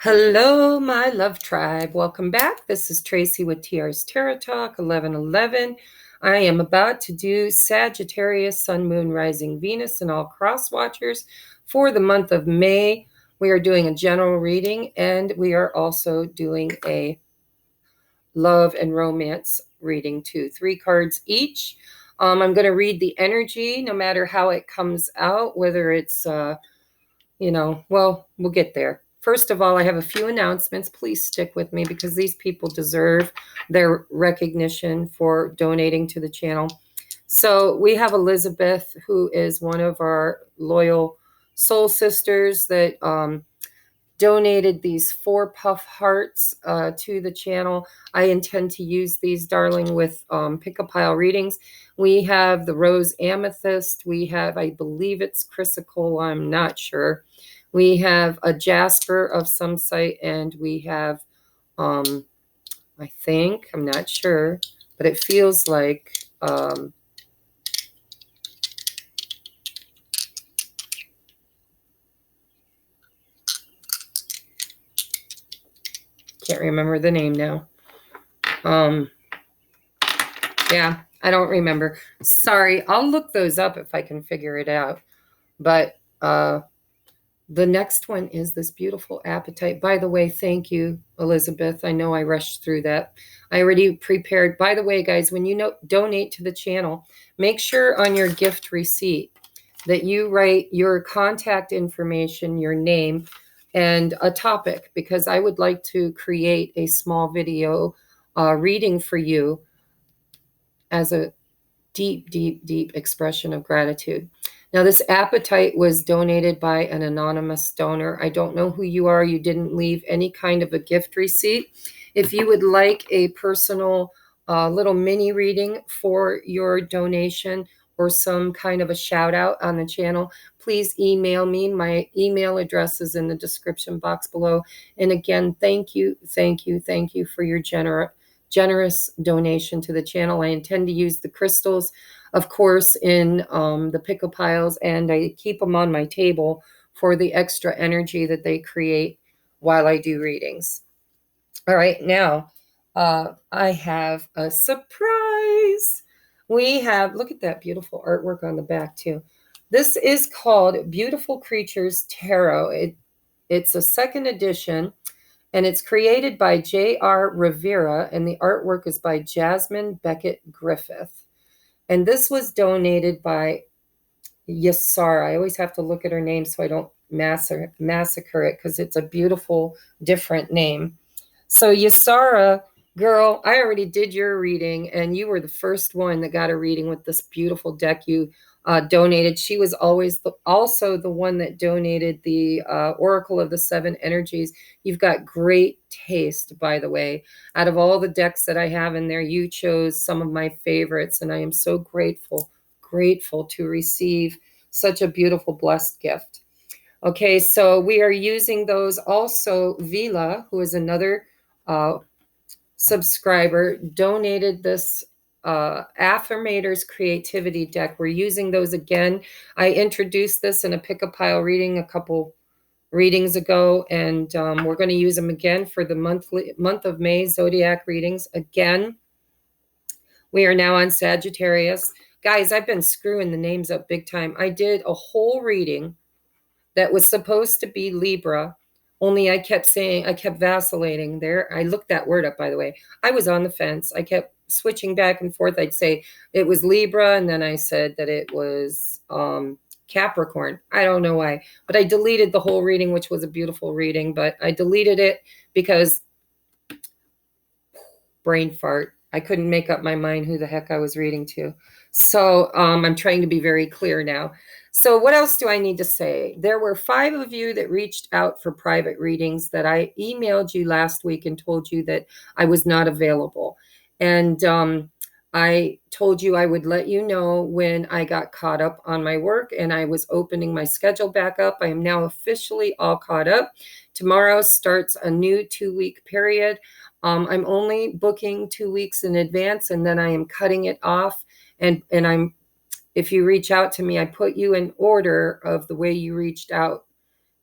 Hello, my love tribe. Welcome back. This is Tracy with TR's Tarot Talk 1111. I am about to do Sagittarius, Sun, Moon, Rising, Venus, and all cross watchers for the month of May. We are doing a general reading, and we are also doing a love and romance reading too. 3 cards each. I'm going to read the energy no matter how it comes out, whether it's well, we'll get there. First of all, I have a few announcements. Please stick with me because these people deserve their recognition for donating to the channel. So we have Elizabeth, who is one of our loyal soul sisters that donated these 4 puff hearts to the channel. I intend to use these, darling, with pick-a-pile readings. We have the rose amethyst. We have, I believe it's chrysocolla, I'm not sure. We have a jasper of some site, and we have, I think, I'm not sure, but it feels like can't remember the name now. Yeah, I don't remember. Sorry, I'll look those up if I can figure it out. But the next one is this beautiful appetite. By the way, thank you, Elizabeth. I know I rushed through that. I already prepared. By the way, guys, when you donate to the channel, make sure on your gift receipt that you write your contact information, your name, and a topic, because I would like to create a small video reading for you as a deep, deep, deep expression of gratitude. Now, this appetite was donated by an anonymous donor. I don't know who you are. You didn't leave any kind of a gift receipt. If you would like a personal little mini reading for your donation or some kind of a shout out on the channel, please email me. My email address is in the description box below. And again, thank you, thank you, thank you for your generous donation to the channel. I intend to use the crystals, of course, in the pickle piles, and I keep them on my table for the extra energy that they create while I do readings. All right, now I have a surprise. We have, look at that beautiful artwork on the back too. This is called Beautiful Creatures Tarot. It's a 2nd edition, and it's created by J.R. Rivera, and the artwork is by Jasmine Beckett Griffith. And this was donated by Yasara. I always have to look at her name so I don't massacre it, because it's a beautiful, different name. So Yasara, girl, I already did your reading, and you were the first one that got a reading with this beautiful deck you donated. She was always also the one that donated the Oracle of the 7 Energies. You've got great taste, by the way. Out of all the decks that I have in there, you chose some of my favorites, and I am so grateful to receive such a beautiful, blessed gift. Okay, so we are using those. Also, Vila, who is another subscriber, donated this Affirmators Creativity deck. We're using those again. I introduced this in a pick-a-pile reading a couple readings ago, and we're going to use them again for the month of May zodiac readings. Again, we are now on Sagittarius. Guys, I've been screwing the names up big time. I did a whole reading that was supposed to be Libra, only I kept vacillating there. I looked that word up, by the way. I was on the fence. I kept switching back and forth. I'd say it was Libra, and then I said that it was Capricorn. I don't know why, but I deleted the whole reading, which was a beautiful reading, but I deleted it because brain fart. I couldn't make up my mind who the heck I was reading to. So I'm trying to be very clear now. So what else do I need to say? There were 5 of you that reached out for private readings that I emailed you last week and told you that I was not available. And I told you I would let you know when I got caught up on my work and I was opening my schedule back up. I am now officially all caught up. Tomorrow starts a new 2-week period. I'm only booking 2 weeks in advance, and then I am cutting it off. And if you reach out to me, I put you in order of the way you reached out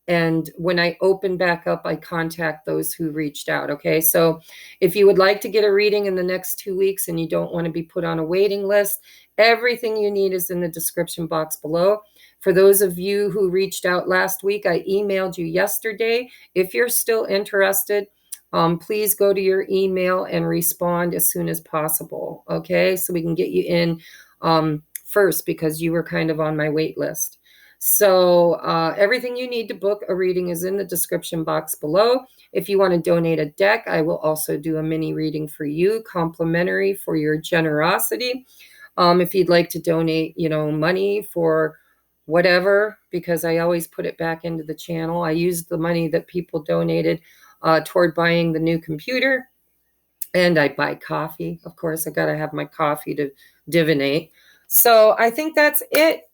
And when I open back up, I contact those who reached out. Okay. So if you would like to get a reading in the next 2 weeks and you don't want to be put on a waiting list, everything you need is in the description box below. For those of you who reached out last week, I emailed you yesterday. If you're still interested, please go to your email and respond as soon as possible. Okay. So we can get you in first because you were kind of on my wait list. So everything you need to book a reading is in the description box below. If you want to donate a deck, I will also do a mini reading for you, complimentary for your generosity. If you'd like to donate, money for whatever, because I always put it back into the channel. I use the money that people donated toward buying the new computer. And I buy coffee. Of course, I got to have my coffee to divinate. So I think that's it.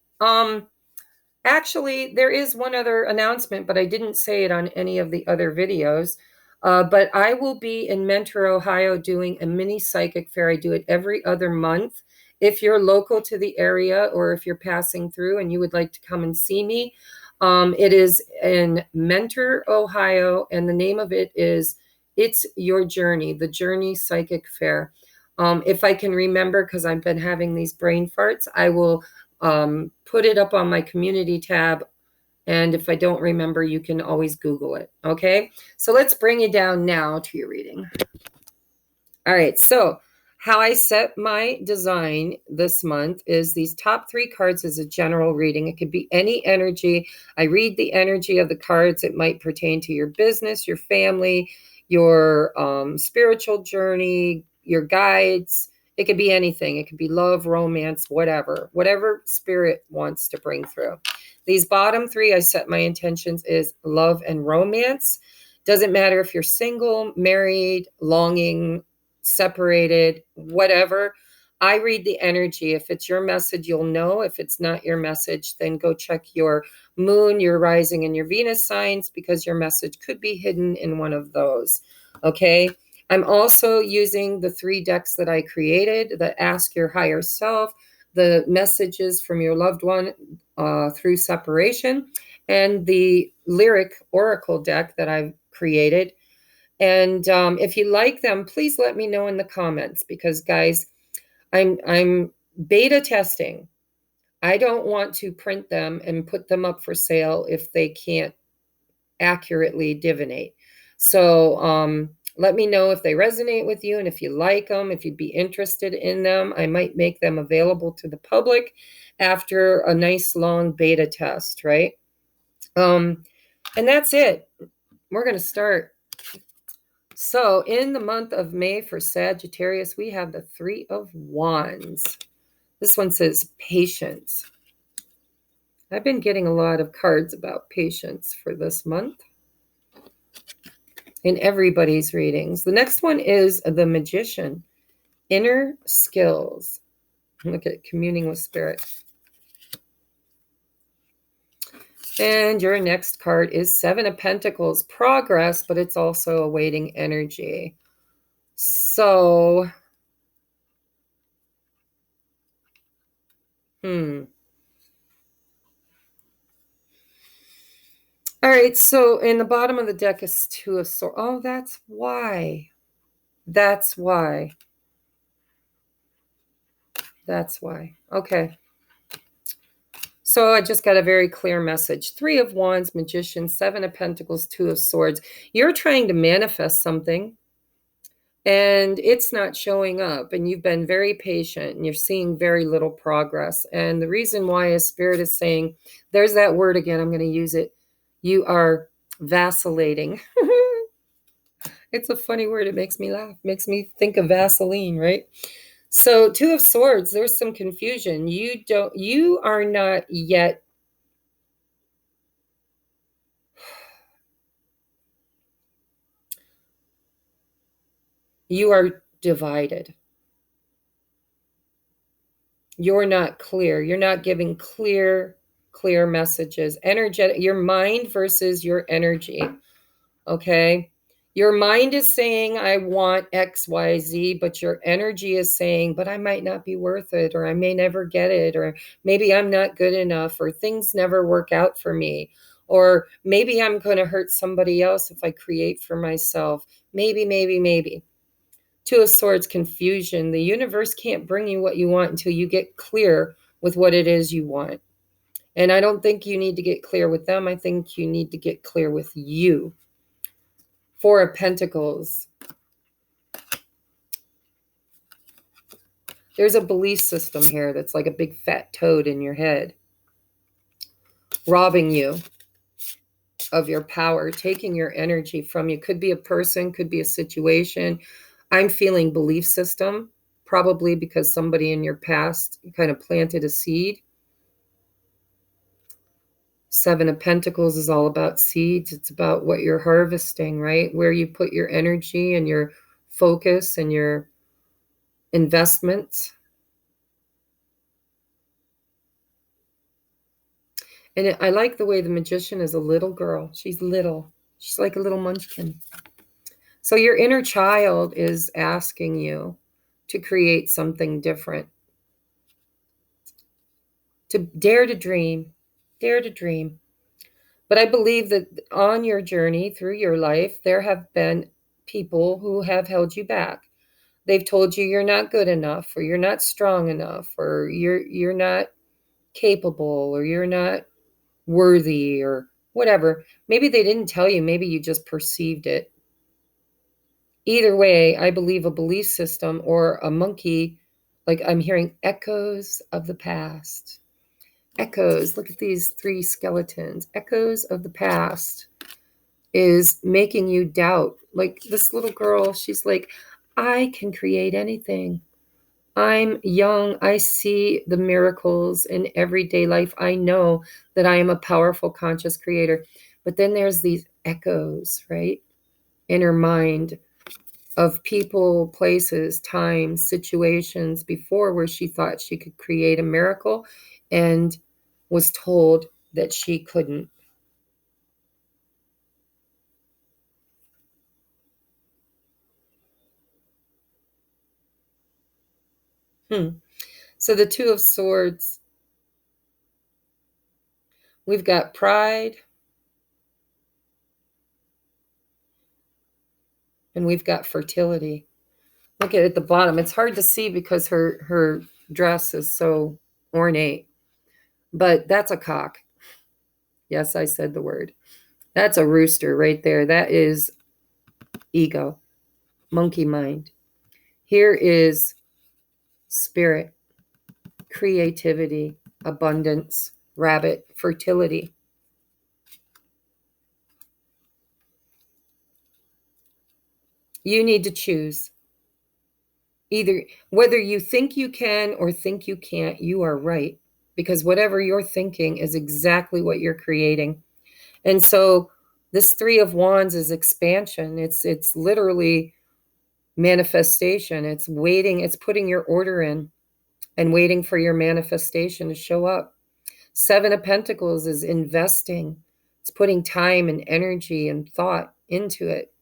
Actually, there is one other announcement, but I didn't say it on any of the other videos. But I will be in Mentor, Ohio doing a mini psychic fair. I do it every other month. If you're local to the area or if you're passing through and you would like to come and see me, it is in Mentor, Ohio, and the name of it is It's Your Journey, the Journey Psychic Fair. If I can remember, because I've been having these brain farts, I will put it up on my community tab. And if I don't remember, you can always Google it. Okay. So let's bring you down now to your reading. All right. So how I set my design this month is these top 3 cards is a general reading. It could be any energy. I read the energy of the cards. It might pertain to your business, your family, your spiritual journey, your guides. It could be anything. It could be love, romance, whatever spirit wants to bring through. These bottom 3, I set my intentions is love and romance. Doesn't matter if you're single, married, longing, separated, whatever. I read the energy. If it's your message, you'll know. If it's not your message, then go check your moon, your rising, and your Venus signs, because your message could be hidden in one of those. Okay. I'm also using the 3 decks that I created, the Ask Your Higher Self, the messages from your loved one through separation, and the Lyric Oracle deck that I've created. And if you like them, please let me know in the comments, because guys, I'm beta testing. I don't want to print them and put them up for sale if they can't accurately divinate. So let me know if they resonate with you and if you like them, if you'd be interested in them. I might make them available to the public after a nice long beta test, right? And that's it. We're going to start. So in the month of May for Sagittarius, we have the 3 of Wands. This one says patience. I've been getting a lot of cards about patience for this month in everybody's readings. The next one is the Magician, inner skills. Look at communing with spirit. And your next card is 7 of Pentacles, progress, but it's also awaiting energy. So, All right, so in the bottom of the deck is 2 of Swords. Oh, that's why. That's why. That's why. Okay. So I just got a very clear message. 3 of Wands, Magician, 7 of Pentacles, 2 of Swords. You're trying to manifest something, and it's not showing up, and you've been very patient, and you're seeing very little progress. And the reason why is Spirit is saying, there's that word again, I'm going to use it. You are vacillating. It's a funny word. It makes me laugh. Makes me think of Vaseline, right? So 2 of Swords, there's some confusion. You are not yet. You are divided. You're not clear. You're not giving clear messages. Energetic, your mind versus your energy. Okay. Your mind is saying, I want X, Y, Z, but your energy is saying, but I might not be worth it, or I may never get it, or maybe I'm not good enough, or things never work out for me, Or maybe I'm going to hurt somebody else if I create for myself. Maybe. Two of Swords, confusion. The universe can't bring you what you want until you get clear with what it is you want. And I don't think you need to get clear with them. I think you need to get clear with you. Four of Pentacles. There's a belief system here that's like a big fat toad in your head, robbing you of your power, taking your energy from you. Could be a person, could be a situation. I'm feeling belief system, probably because somebody in your past kind of planted a seed. Seven of Pentacles is all about seeds. It's about what you're harvesting, right? Where you put your energy and your focus and your investments. And I like the way the Magician is a little girl. She's little. She's like a little munchkin. So your inner child is asking you to create something different. To dare to dream. Dare to dream. But I believe that on your journey through your life, there have been people who have held you back. They've told you you're not good enough, or you're not strong enough, or you're not capable, or you're not worthy, or whatever. Maybe they didn't tell you, maybe you just perceived it. Either way, I believe a belief system or a monkey, like I'm hearing echoes of the past. Echoes, look at these three skeletons. Echoes of the past is making you doubt. Like this little girl, she's like, I can create anything. I'm young. I see the miracles in everyday life. I know that I am a powerful, conscious creator. But then there's these echoes, right? In her mind of people, places, times, situations before where she thought she could create a miracle and was told that she couldn't. So the Two of Swords, we've got pride and we've got fertility. Look at the bottom. It's hard to see because her dress is so ornate, but that's a cock. Yes, I said the word. That's a rooster right there. That is ego, monkey mind. Here is spirit, creativity, abundance, rabbit, fertility. You need to choose. Either whether you think you can or think you can't, you are right. Because whatever you're thinking is exactly what you're creating. And so this Three of Wands is expansion. It's literally manifestation. It's waiting, it's putting your order in and waiting for your manifestation to show up. Seven of Pentacles is investing. It's putting time and energy and thought into it.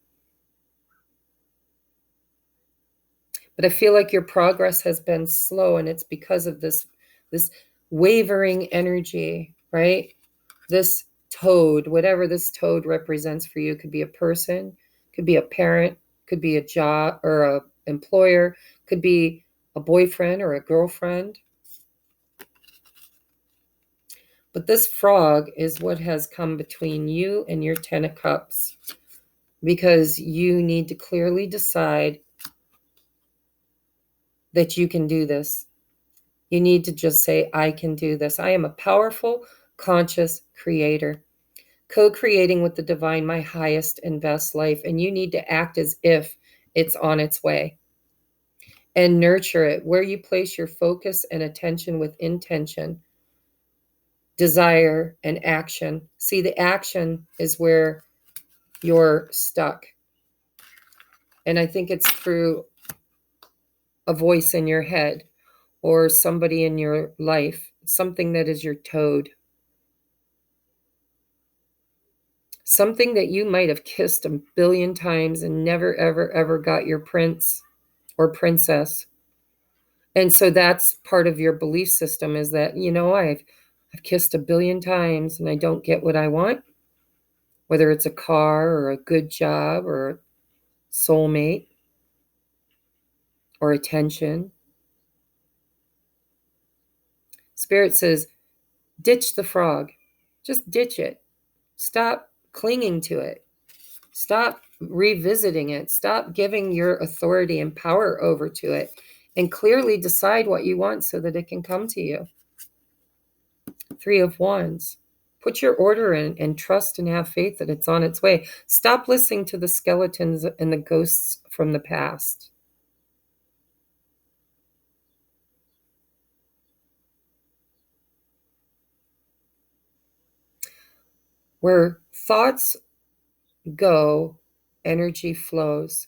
But I feel like your progress has been slow, and it's because of this wavering energy, right? This toad, whatever this toad represents for you, could be a person, could be a parent, could be a job or a employer, could be a boyfriend or a girlfriend. But this frog is what has come between you and your Ten of Cups, because you need to clearly decide that you can do this. You need to just say, I can do this. I am a powerful, conscious creator, co-creating with the divine my highest and best life. And you need to act as if it's on its way and nurture it where you place your focus and attention with intention, desire, and action. See, the action is where you're stuck. And I think it's through a voice in your head or somebody in your life, something that is your toad. Something that you might have kissed a billion times and never, ever, ever got your prince or princess. And so that's part of your belief system, is that, I've kissed a billion times and I don't get what I want. whether it's a car or a good job or a soulmate or attention. Spirit says, ditch the frog. Just ditch it. Stop clinging to it. Stop revisiting it. Stop giving your authority and power over to it, and clearly decide what you want so that it can come to you. 3 of Wands. Put your order in and trust and have faith that it's on its way. Stop listening to the skeletons and the ghosts from the past. Where thoughts go, energy flows.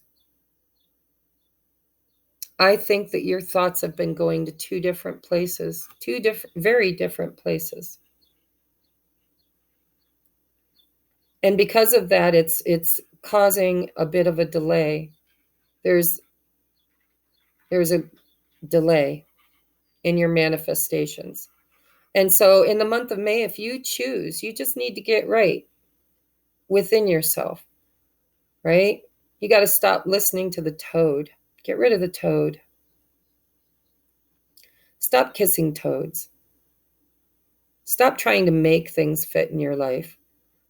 I think that your thoughts have been going to 2 different places, 2 very different places. And because of that, it's causing a bit of a delay. There's a delay in your manifestations. And so in the month of May, if you choose, you just need to get right within yourself, right? You got to stop listening to the toad. Get rid of the toad. Stop kissing toads. Stop trying to make things fit in your life.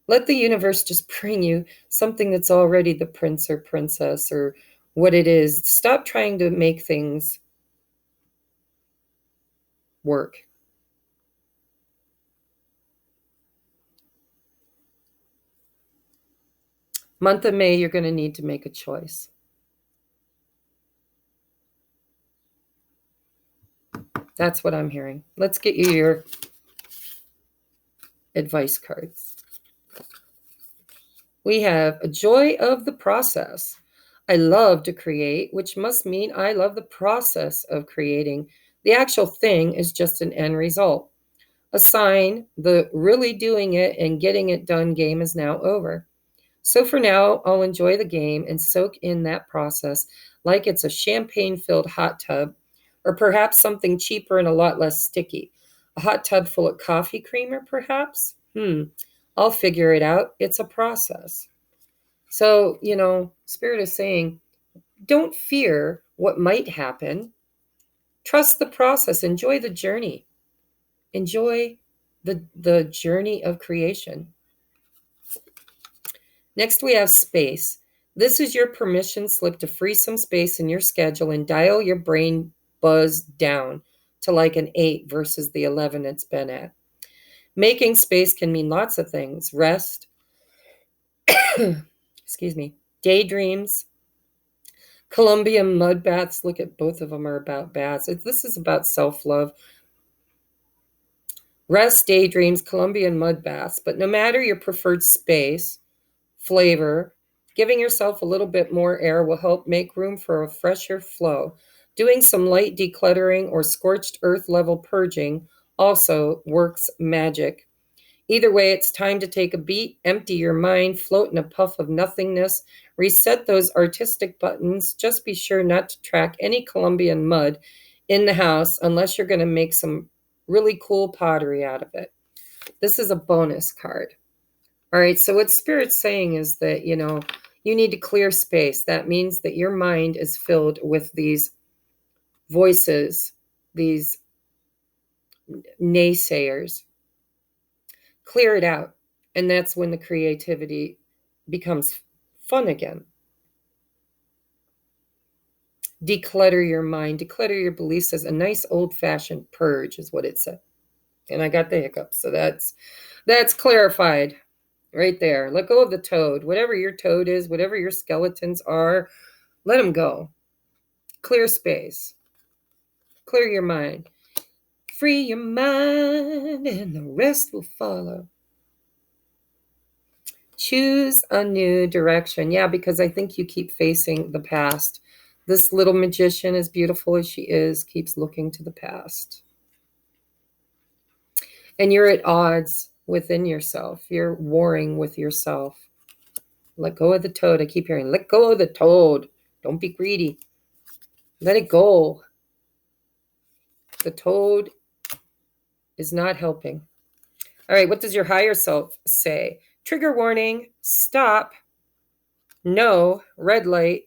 Let the universe just bring you something that's already the prince or princess or what it is. Stop trying to make things work. Month of May, you're going to need to make a choice. That's what I'm hearing. Let's get you your advice cards. We have a joy of the process. I love to create, which must mean I love the process of creating. The actual thing is just an end result. A sign the really doing it and getting it done game is now over. So for now, I'll enjoy the game and soak in that process like it's a champagne-filled hot tub, or perhaps something cheaper and a lot less sticky. A hot tub full of coffee creamer, perhaps? I'll figure it out. It's a process. So, Spirit is saying, don't fear what might happen. Trust the process. Enjoy the journey. Enjoy the journey of creation. Next, we have space. This is your permission slip to free some space in your schedule and dial your brain buzz down to like an 8 versus the 11 it's been at. Making space can mean lots of things. Rest, excuse me, daydreams, Colombian mud baths. Look at both of them are about baths. This is about self-love. Rest, daydreams, Colombian mud baths. But no matter your preferred space, flavor, giving yourself a little bit more air will help make room for a fresher flow. Doing some light decluttering or scorched earth level purging also works magic. Either way, it's time to take a beat, empty your mind, float in a puff of nothingness, reset those artistic buttons. Just be sure not to track any Colombian mud in the house unless you're going to make some really cool pottery out of it. This is a bonus card. All right, so what Spirit's saying is that, you need to clear space. That means that your mind is filled with these voices, these naysayers. Clear it out. And that's when the creativity becomes fun again. Declutter your mind, declutter your beliefs as a nice old-fashioned purge is what it said. And I got the hiccups. So that's clarified right there. Let go of the toad. Whatever your toad is, whatever your skeletons are, let them go. Clear space. Clear your mind. Free your mind and the rest will follow. Choose a new direction. Yeah, because I think you keep facing the past. This little magician, as beautiful as she is, keeps looking to the past. And you're at odds within yourself. You're warring with yourself. Let go of the toad. I keep hearing, let go of the toad. Don't be greedy. Let it go. The toad is not helping. All right, what does your higher self say? Trigger warning, stop, no, red light.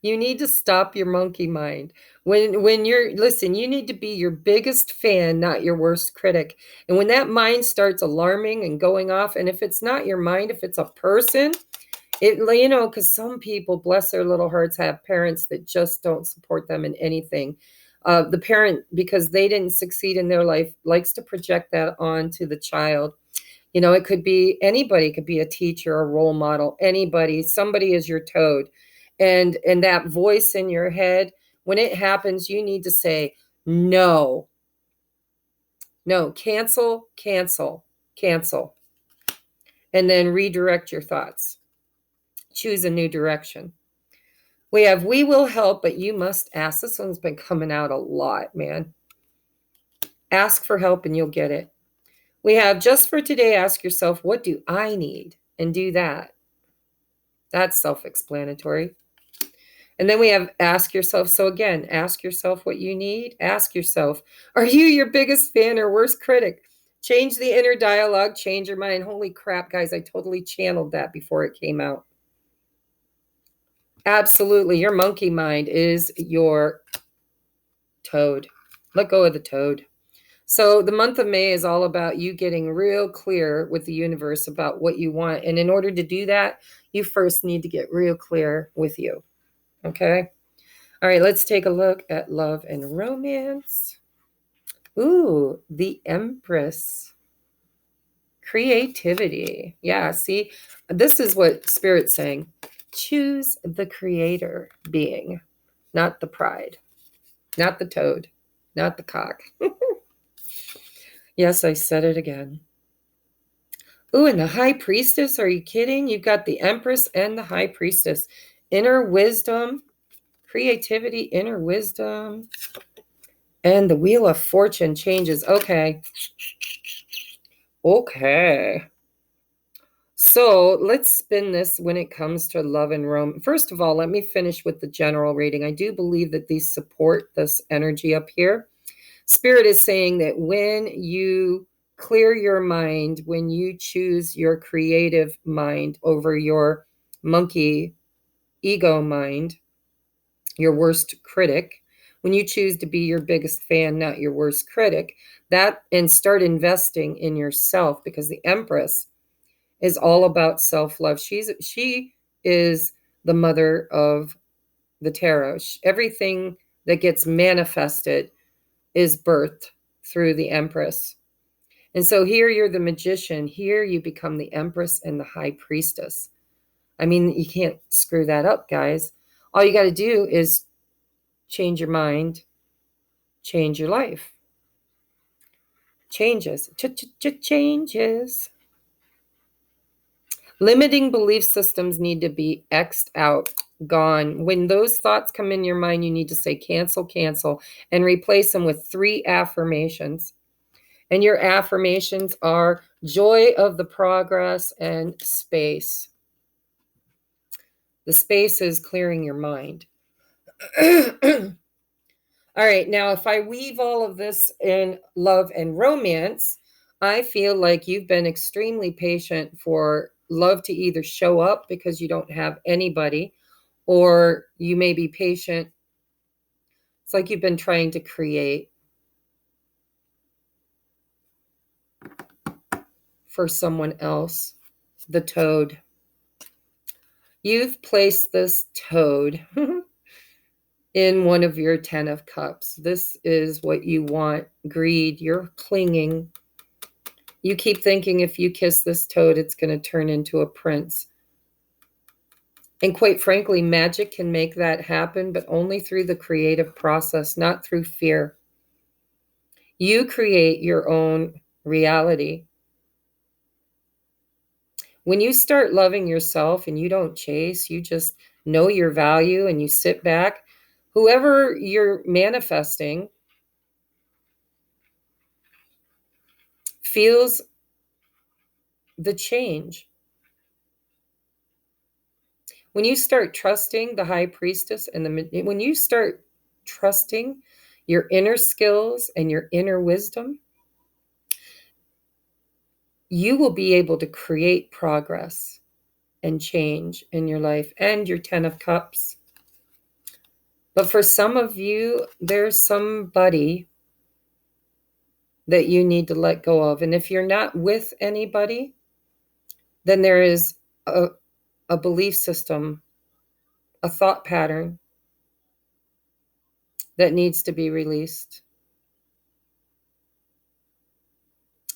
You need to stop your monkey mind. When you're listen, you need to be your biggest fan, not your worst critic. And when that mind starts alarming and going off, and if it's not your mind, if it's a person, because some people, bless their little hearts, have parents that just don't support them in anything. The parent, because they didn't succeed in their life, likes to project that onto the child. It could be anybody, it could be a teacher, a role model, anybody. Somebody is your toad. And that voice in your head, when it happens, you need to say, no, cancel, cancel, cancel. And then redirect your thoughts. Choose a new direction. We have, we will help, but you must ask. This one's been coming out a lot, man. Ask for help and you'll get it. We have, just for today, ask yourself, what do I need? And do that. That's self-explanatory. And then we have, ask yourself. So again, ask yourself what you need. Ask yourself, are you your biggest fan or worst critic? Change the inner dialogue, change your mind. Holy crap, guys, I totally channeled that before it came out. Absolutely. Your monkey mind is your toad. Let go of the toad. So the month of May is all about you getting real clear with the universe about what you want. And in order to do that, you first need to get real clear with you. Okay? All right, let's take a look at love and romance. Ooh, the Empress. Creativity. Yeah, see, this is what Spirit's saying. Choose the creator being, not the pride, not the toad, not the cock. Yes, I said it again. Ooh, and the High Priestess. Are you kidding? You've got the Empress and the High Priestess. Inner wisdom, creativity, inner wisdom. And the Wheel of Fortune changes. Okay. So let's spin this when it comes to love and romance. First of all, let me finish with the general reading. I do believe that these support this energy up here. Spirit is saying that when you clear your mind, when you choose your creative mind over your monkey ego mind, your worst critic, when you choose to be your biggest fan, not your worst critic, that, and start investing in yourself, because the Empress is all about self-love. She is the mother of the tarot. Everything that gets manifested is birthed through the Empress. And so here you're the magician. Here you become the Empress and the High Priestess. I mean, you can't screw that up, guys. All you got to do is change your mind, change your life. Changes. Changes. Limiting belief systems need to be X'd out, gone. When those thoughts come in your mind, you need to say cancel, cancel, and replace them with 3 affirmations. And your affirmations are joy of the progress and space. The space is clearing your mind. All right, now if I weave all of this in love and romance, I feel like you've been extremely patient for love to either show up because you don't have anybody, or you may be patient. It's like you've been trying to create for someone else. The toad. You've placed this toad in one of your 10 of cups. This is what you want. Greed. You're clinging. You keep thinking if you kiss this toad, it's going to turn into a prince. And quite frankly, magic can make that happen, but only through the creative process, not through fear. You create your own reality. When you start loving yourself and you don't chase, you just know your value and you sit back, whoever you're manifesting feels the change. When you start trusting the High Priestess and when you start trusting your inner skills and your inner wisdom, you will be able to create progress and change in your life, and your 10 of Cups. But for some of you, there's somebody that you need to let go of. And if you're not with anybody, then there is a belief system, a thought pattern that needs to be released.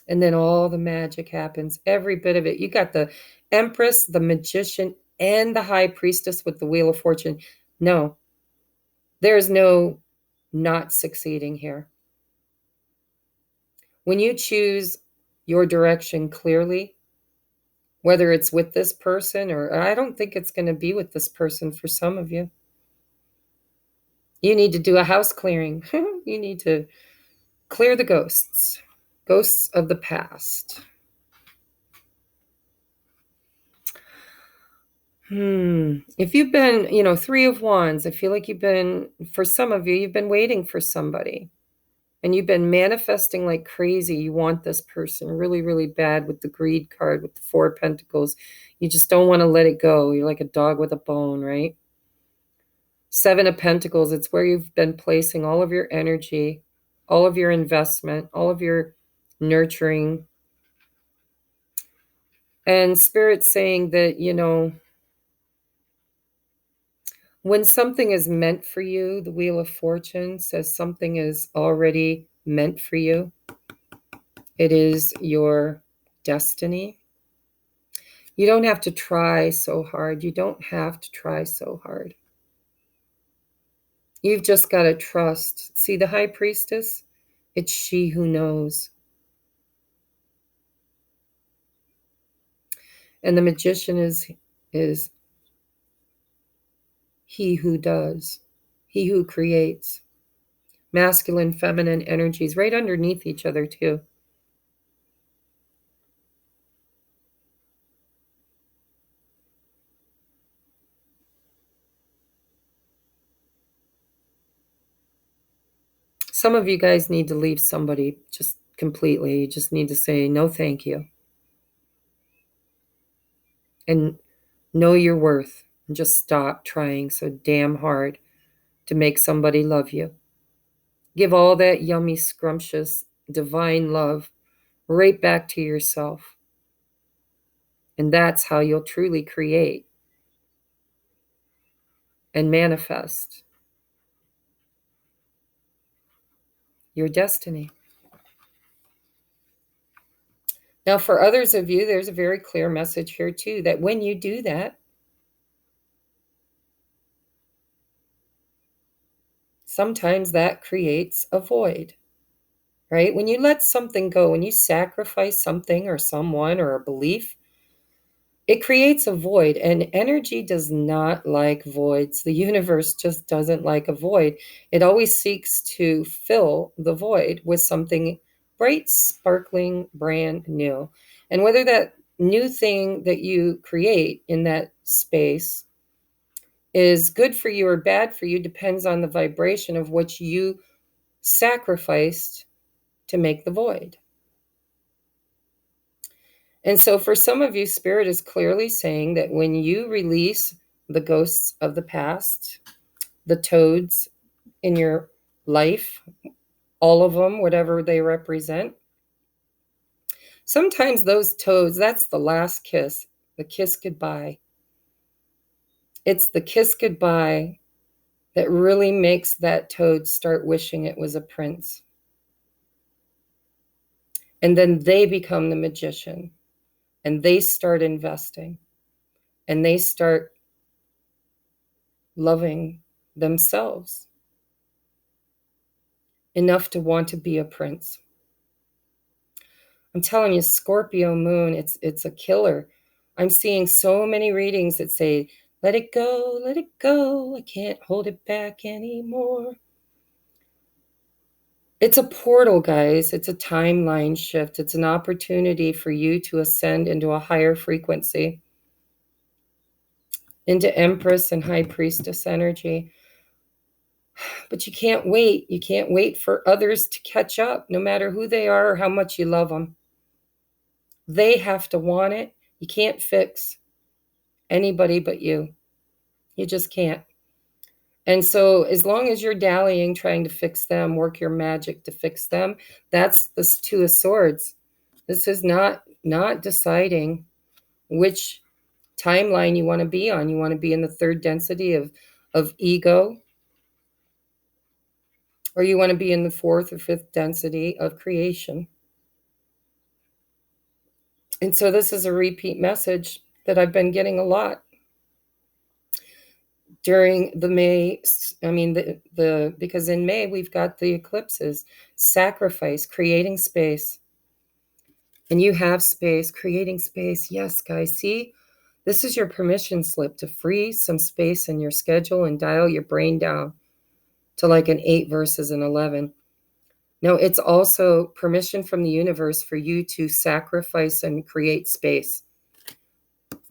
And then all the magic happens, every bit of it. You got the Empress, the Magician, and the High Priestess with the Wheel of Fortune. No, there's no not succeeding here. When you choose your direction clearly, whether it's with this person, or I don't think it's going to be with this person for some of you. You need to do a house clearing. You need to clear the ghosts of the past. If you've been, Three of Wands, I feel like for some of you, you've been waiting for somebody. And you've been manifesting like crazy. You want this person really, really bad with the Greed card, with the Four of Pentacles. You just don't want to let it go. You're like a dog with a bone, right? Seven of Pentacles, it's where you've been placing all of your energy, all of your investment, all of your nurturing. And Spirit's saying that, when something is meant for you, the Wheel of Fortune says something is already meant for you. It is your destiny. You don't have to try so hard. You don't have to try so hard. You've just got to trust. See the High Priestess? It's she who knows. And the Magician is he who does, he who creates. Masculine, feminine energies right underneath each other too. Some of you guys need to leave somebody just completely. You just need to say, no, thank you. And know your worth. And just stop trying so damn hard to make somebody love you. Give all that yummy, scrumptious, divine love right back to yourself. And that's how you'll truly create and manifest your destiny. Now, for others of you, there's a very clear message here too, that when you do that, sometimes that creates a void, right? When you let something go, when you sacrifice something or someone or a belief, it creates a void, and energy does not like voids. The universe just doesn't like a void. It always seeks to fill the void with something bright, sparkling, brand new. And whether that new thing that you create in that space is good for you or bad for you depends on the vibration of what you sacrificed to make the void. And so for some of you, Spirit is clearly saying that when you release the ghosts of the past, the toads in your life, all of them, whatever they represent, sometimes those toads, that's the last kiss, the kiss goodbye. It's the kiss goodbye that really makes that toad start wishing it was a prince. And then they become the magician. And they start investing, and they start loving themselves enough to want to be a prince. I'm telling you, Scorpio moon, it's a killer. I'm seeing so many readings that say, let it go, I can't hold it back anymore. It's a portal, guys. It's a timeline shift. It's an opportunity for you to ascend into a higher frequency, into Empress and High Priestess energy. But you can't wait. You can't wait for others to catch up, no matter who they are or how much you love them. They have to want it. You can't fix anybody but you. You just can't. And so as long as you're dallying, trying to fix them, work your magic to fix them, that's the Two of Swords. This is not deciding which timeline you want to be on. You want to be in the third density of ego, or you want to be in the fourth or fifth density of creation. And so this is a repeat message that I've been getting a lot during the May. I mean, because in May we've got the eclipses, sacrifice, creating space. And you have space, creating space. Yes, guys, see, this is your permission slip to free some space in your schedule and dial your brain down to like an 8 versus an 11. No, it's also permission from the universe for you to sacrifice and create space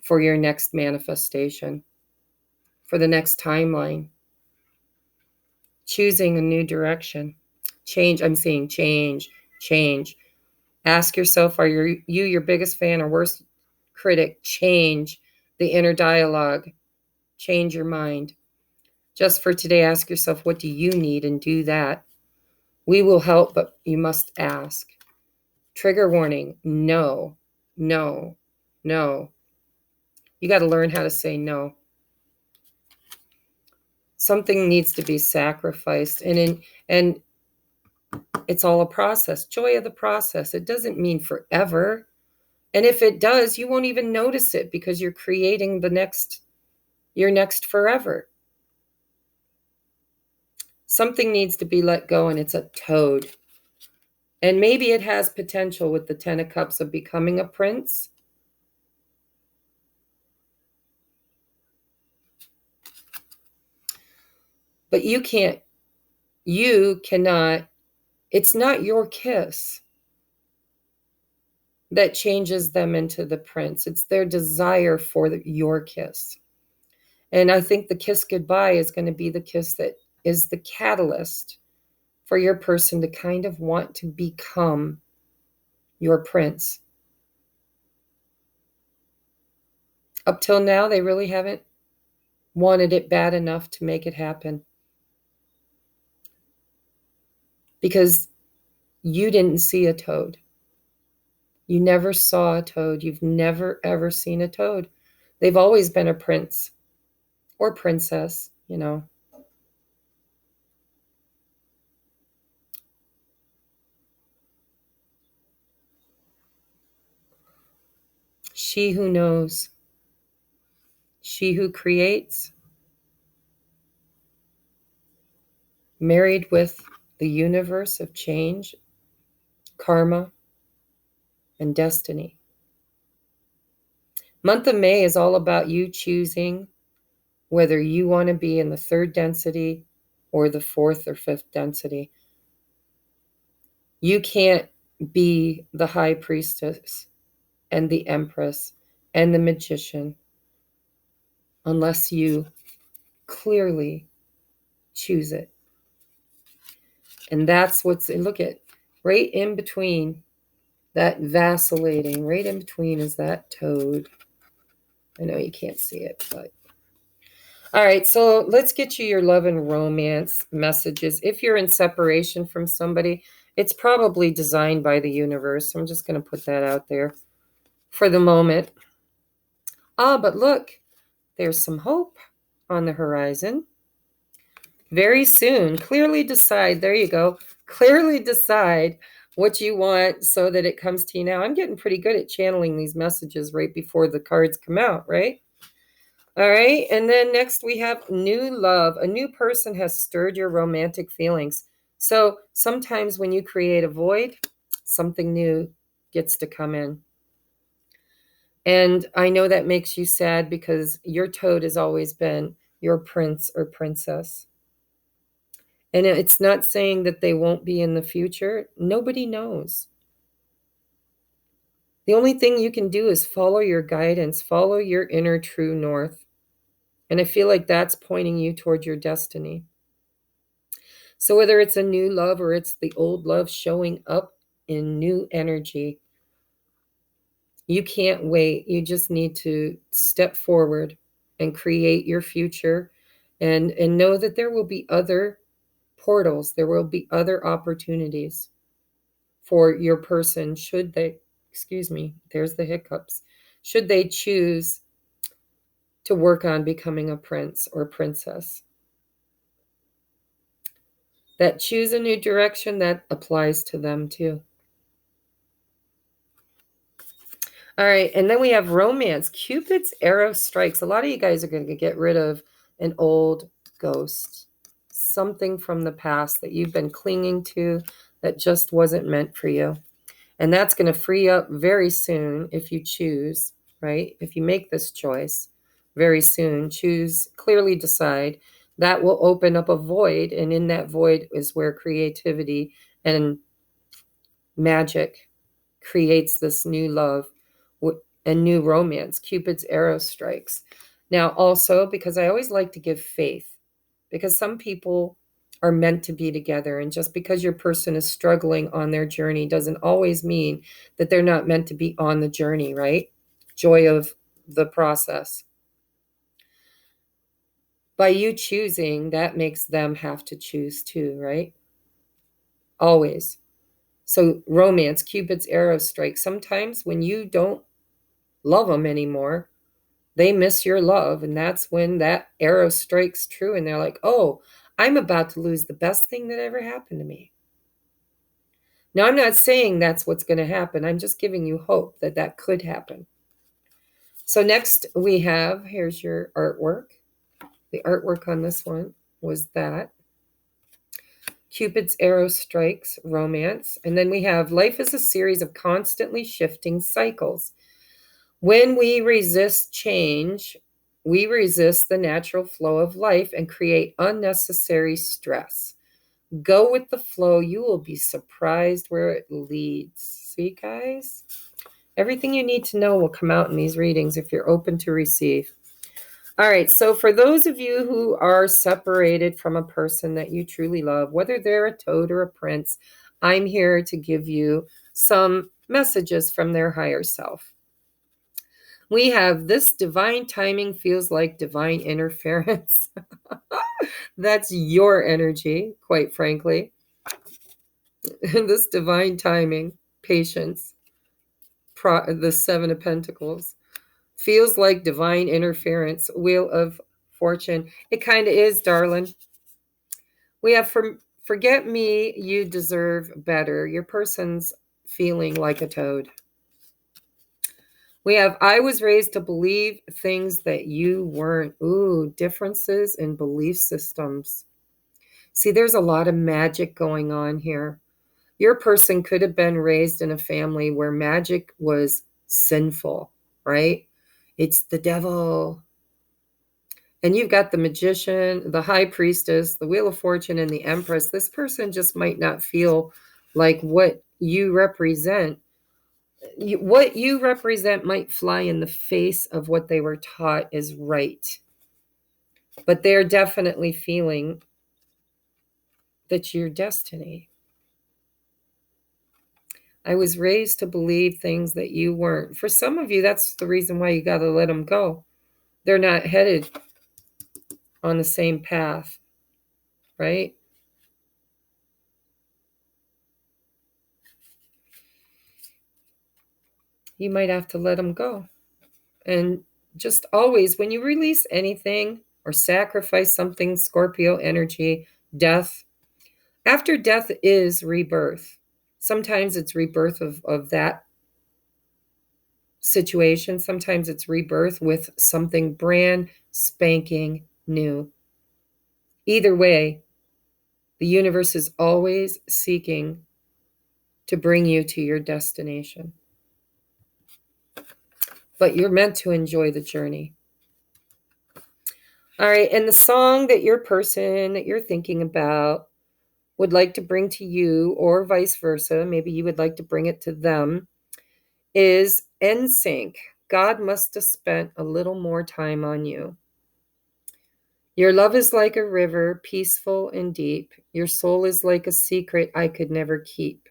for your next manifestation, for the next timeline. Choosing a new direction. Change, I'm seeing change. Ask yourself, are you your biggest fan or worst critic? Change the inner dialogue. Change your mind. Just for today, ask yourself, what do you need, and do that. We will help, but you must ask. Trigger warning, no, no, no. You got to learn how to say no. Something needs to be sacrificed, and it's all a process. Joy of the process. It doesn't mean forever. And if it does, you won't even notice it because you're creating your next forever. Something needs to be let go, and it's a toad. And maybe it has potential with the 10 of Cups of becoming a prince. But you cannot, it's not your kiss that changes them into the prince. It's their desire for your kiss. And I think the kiss goodbye is going to be the kiss that is the catalyst for your person to kind of want to become your prince. Up till now, they really haven't wanted it bad enough to make it happen. Because you didn't see a toad. You never saw a toad. You've never, ever seen a toad. They've always been a prince or princess, you know. She who knows, she who creates, married with the universe of change, karma, and destiny. Month of May is all about you choosing whether you want to be in the third density or the fourth or fifth density. You can't be the high priestess and the empress and the magician unless you clearly choose it. And that's what's, look at, right in between that vacillating, right in between is that toad. I know you can't see it, but. All right, so let's get you your love and romance messages. If you're in separation from somebody, it's probably designed by the universe. I'm just going to put that out there for the moment. But look, there's some hope on the horizon. Very soon, clearly decide. There you go. Clearly decide what you want so that it comes to you now. I'm getting pretty good at channeling these messages right before the cards come out, right? All right. And then next we have new love. A new person has stirred your romantic feelings. So sometimes when you create a void, something new gets to come in. And I know that makes you sad because your toad has always been your prince or princess. And it's not saying that they won't be in the future. Nobody knows. The only thing you can do is follow your guidance, follow your inner true north. And I feel like that's pointing you toward your destiny. So whether it's a new love or it's the old love showing up in new energy, You can't wait. You just need to step forward and create your future, and know that there will be other portals. There will be other opportunities for your person should they, excuse me, there's the hiccups, should they choose to work on becoming a prince or princess. That choose a new direction, that applies to them too. All right, and then we have romance. Cupid's arrow strikes. A lot of you guys are going to get rid of an old ghost, something from the past that you've been clinging to that just wasn't meant for you. And that's going to free up very soon if you choose, right? If you make this choice very soon, choose, clearly decide, that will open up a void. And in that void is where creativity and magic creates this new love and new romance. Cupid's arrow strikes. Now, also, because I always like to give faith, because some people are meant to be together. And just because your person is struggling on their journey doesn't always mean that they're not meant to be on the journey, right? Joy of the process. By you choosing, that makes them have to choose too, right? Always. So romance, Cupid's arrow strike. Sometimes when you don't love them anymore, they miss your love. And that's when that arrow strikes true. And they're like, oh, I'm about to lose the best thing that ever happened to me. Now, I'm not saying that's what's going to happen. I'm just giving you hope that that could happen. So next we have, here's your artwork. The artwork on this one was that. Cupid's arrow strikes, romance. And then we have life is a series of constantly shifting cycles. When we resist change, we resist the natural flow of life and create unnecessary stress. Go with the flow. You will be surprised where it leads. See, guys? Everything you need to know will come out in these readings if you're open to receive. All right, so for those of you who are separated from a person that you truly love, whether they're a toad or a prince, I'm here to give you some messages from their higher self. We have this divine timing feels like divine interference. That's your energy, quite frankly. This divine timing, patience, the Seven of Pentacles, feels like divine interference, Wheel of Fortune. It kind of is, darling. We have forget me, you deserve better. Your person's feeling like a toad. We have I was raised to believe things that you weren't. Ooh, differences in belief systems. See, there's a lot of magic going on here. Your person could have been raised in a family where magic was sinful, right? It's the devil. And you've got the magician, the high priestess, the Wheel of Fortune, and the Empress. This person just might not feel like what you represent. What you represent might fly in the face of what they were taught is right. But they're definitely feeling that your destiny. I was raised to believe things that you weren't. For some of you, that's the reason why you got to let them go. They're not headed on the same path, right? You might have to let them go. And just always, when you release anything or sacrifice something, Scorpio energy, death, after death is rebirth. Sometimes it's rebirth of that situation. Sometimes it's rebirth with something brand spanking new. Either way, the universe is always seeking to bring you to your destination. But you're meant to enjoy the journey. All right, and the song that your person that you're thinking about would like to bring to you, or vice versa, maybe you would like to bring it to them, is NSYNC. God must have spent a little more time on you. Your love is like a river, peaceful and deep. Your soul is like a secret I could never keep.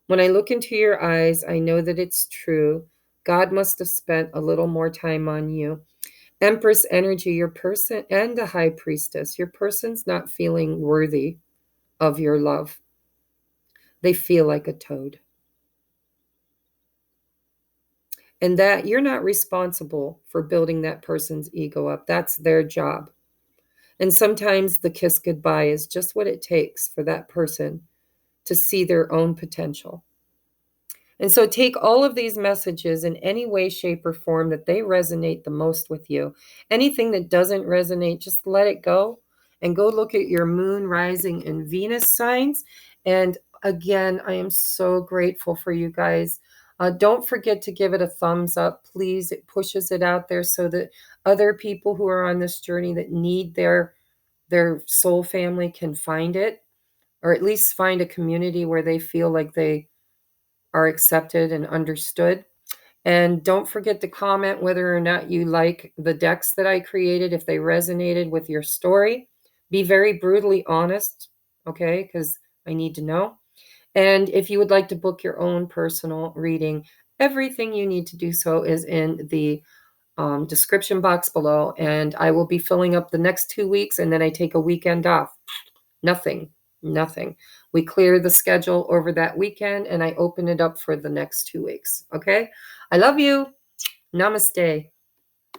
When I look into your eyes, I know that it's true. God must have spent a little more time on you. Empress energy, your person, and the High Priestess. Your person's not feeling worthy of your love. They feel like a toad. And that you're not responsible for building that person's ego up. That's their job. And sometimes the kiss goodbye is just what it takes for that person to see their own potential. And so take all of these messages in any way, shape, or form that they resonate the most with you. Anything that doesn't resonate, just let it go and go look at your moon, rising, and Venus signs. And again, I am so grateful for you guys. Don't forget to give it a thumbs up, please. It pushes it out there so that other people who are on this journey that need their soul family can find it, or at least find a community where they feel like they are accepted and understood. And don't forget to comment whether or not you like the decks that I created, if they resonated with your story. Be very brutally honest, okay? Because I need to know. And if you would like to book your own personal reading, everything you need to do so is in the description box below. And I will be filling up the next 2 weeks, and then I take a weekend off. Nothing. We clear the schedule over that weekend, and I open it up for the next 2 weeks. Okay? I love you. Namaste.